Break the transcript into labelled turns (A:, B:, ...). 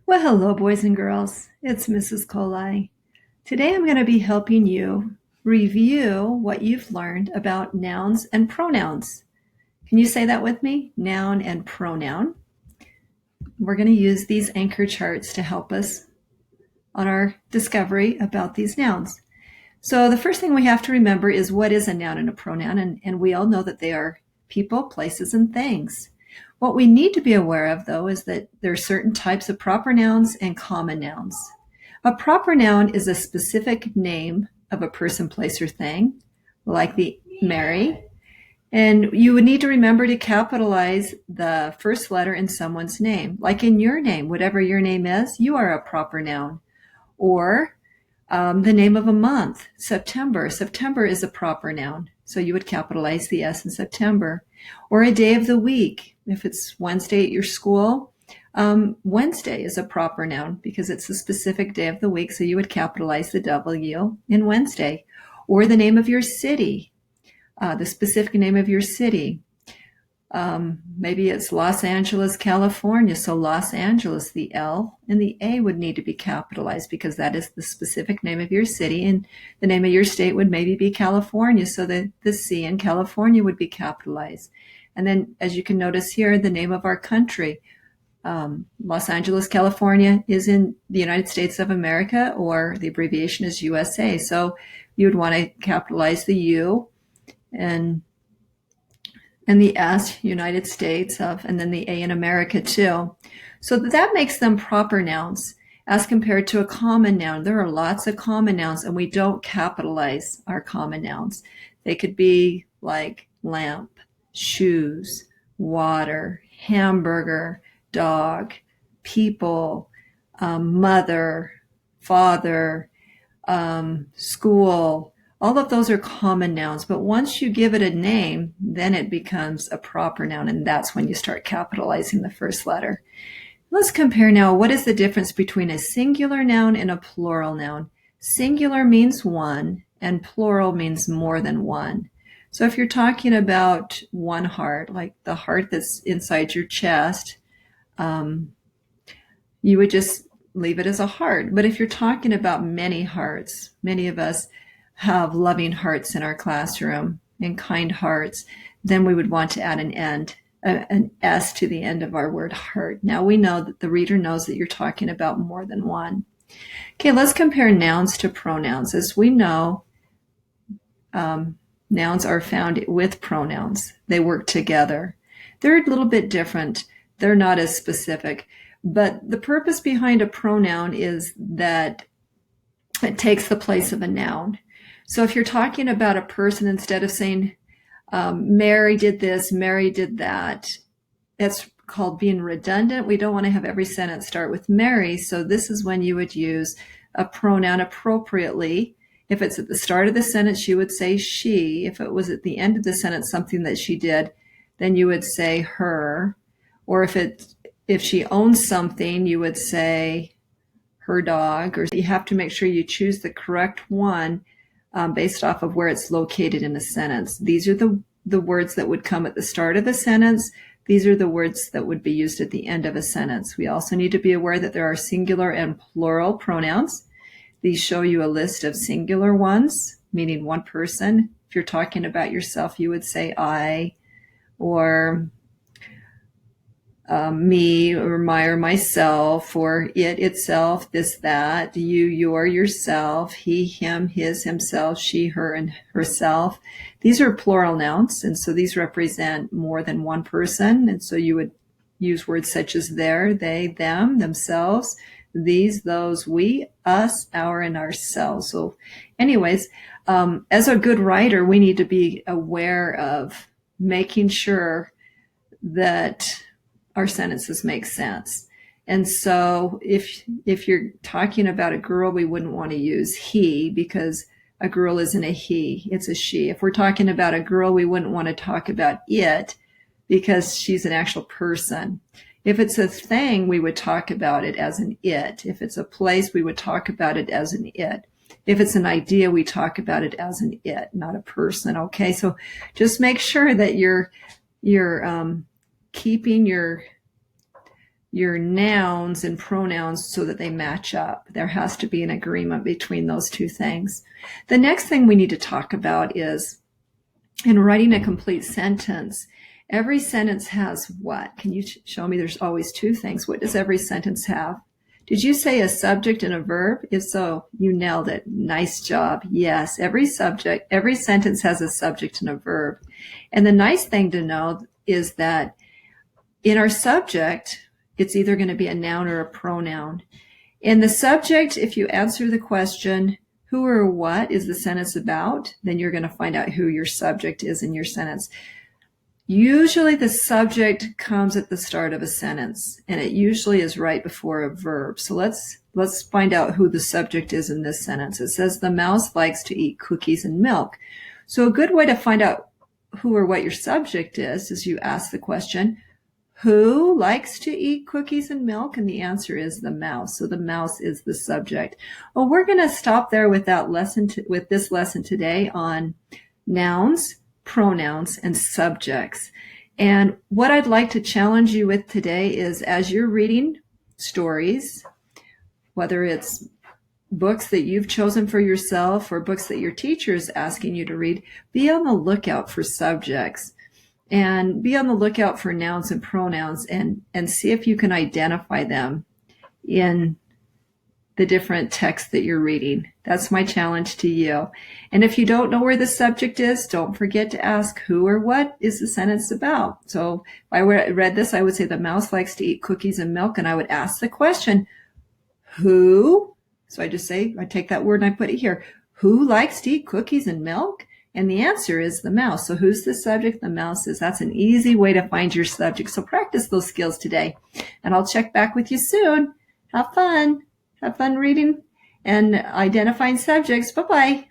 A: Well, hello, boys and girls. It's Mrs. Kohli. Today I'm going to be helping you review what you've learned about nouns and pronouns. Can you say that with me? Noun and pronoun. We're going to use these anchor charts to help us on our discovery about these nouns. So the first thing we have to remember is what is a noun and a pronoun, and we all know that they are people, places, and things. What we need to be aware of, though, is that there are certain types of proper nouns and common nouns. A proper noun is a specific name of a person, place, or thing, like the Mary. And you would need to remember to capitalize the first letter in someone's name. Like in your name, whatever your name is, you are a proper noun. Or the name of a month, September. September is a proper noun. So you would capitalize the S in September. Or a day of the week. If it's Wednesday at your school, Wednesday is a proper noun because it's a specific day of the week. So you would capitalize the W in Wednesday. Or the name of your city, the specific name of your city. Maybe it's Los Angeles, California. So Los Angeles, the L and the A would need to be capitalized because that is the specific name of your city, and the name of your state would maybe be California. So the C in California would be capitalized. And then, as you can notice here, the name of our country, Los Angeles, California, is in the United States of America, or the abbreviation is USA. So you would want to capitalize the U and the S, United States of, and then the A in America too. So that makes them proper nouns as compared to a common noun. There are lots of common nouns, and we don't capitalize our common nouns. They could be like lamp, shoes, water, hamburger, dog, people, mother, father, school. All of those are common nouns, but once you give it a name, then it becomes a proper noun, and that's when you start capitalizing the first letter. Let's compare now. What is the difference between a singular noun and a plural noun? Singular means one, and plural means more than one. So if you're talking about one heart, like the heart that's inside your chest, you would just leave it as a heart. But if you're talking about many hearts, many of us have loving hearts in our classroom and kind hearts, then we would want to add an S to the end of our word heart. Now we know that the reader knows that you're talking about more than one. Okay, let's compare nouns to pronouns. As we know, nouns are found with pronouns. They work together. They're a little bit different. They're not as specific. But the purpose behind a pronoun is that it takes the place of a noun. So if you're talking about a person, instead of saying, Mary did this, Mary did that, that's called being redundant. We don't want to have every sentence start with Mary. So this is when you would use a pronoun appropriately. If it's at the start of the sentence, you would say she. If it was at the end of the sentence, something that she did, then you would say her. Or if she owns something, you would say her dog. Or you have to make sure you choose the correct one based off of where it's located in a sentence. These are the words that would come at the start of a sentence. These are the words that would be used at the end of a sentence. We also need to be aware that there are singular and plural pronouns. These show you a list of singular ones, meaning one person. If you're talking about yourself, you would say I, or me, or my, or myself, or it, itself, this, that, you, your, yourself, he, him, his, himself, she, her, and herself. These are plural nouns, and so these represent more than one person, and so you would use words such as their, they, them, themselves, these, those, we, us, our, and ourselves. So anyways, as a good writer, we need to be aware of making sure that our sentences make sense. And so if you're talking about a girl, we wouldn't want to use he, because a girl isn't a he, it's a she. If we're talking about a girl, we wouldn't want to talk about it, because she's an actual person. If it's a thing, we would talk about it as an it. If it's a place, we would talk about it as an it. If it's an idea, we talk about it as an it, not a person. Okay, so just make sure that you're keeping your your nouns and pronouns so that they match up. There has to be an agreement between those two things. The next thing we need to talk about is in writing a complete sentence. Every sentence has what? Can you show me? There's always two things. What does every sentence have? Did you say a subject and a verb? If so, you nailed it. Nice job. Yes, every sentence has a subject and a verb. And the nice thing to know is that in our subject, it's either going to be a noun or a pronoun. In the subject, if you answer the question, who or what is the sentence about, then you're going to find out who your subject is in your sentence. Usually the subject comes at the start of a sentence, and it usually is right before a verb. So let's find out who the subject is in this sentence. It says the mouse likes to eat cookies and milk. So a good way to find out who or what your subject is you ask the question, who likes to eat cookies and milk? And the answer is the mouse. So the mouse is the subject. Well, we're going to stop there with this lesson today on nouns, pronouns, and subjects. And what I'd like to challenge you with today is as you're reading stories, whether it's books that you've chosen for yourself or books that your teacher is asking you to read, be on the lookout for subjects and be on the lookout for nouns and pronouns and see if you can identify them in the different texts that you're reading. That's my challenge to you. And if you don't know where the subject is, don't forget to ask who or what is the sentence about. So if I read this, I would say the mouse likes to eat cookies and milk, and I would ask the question, who? So I take that word and I put it here. Who likes to eat cookies and milk? And the answer is the mouse. So who's the subject? The mouse is. That's an easy way to find your subject. So practice those skills today. And I'll check back with you soon. Have fun. Have fun reading and identifying subjects. Bye-bye.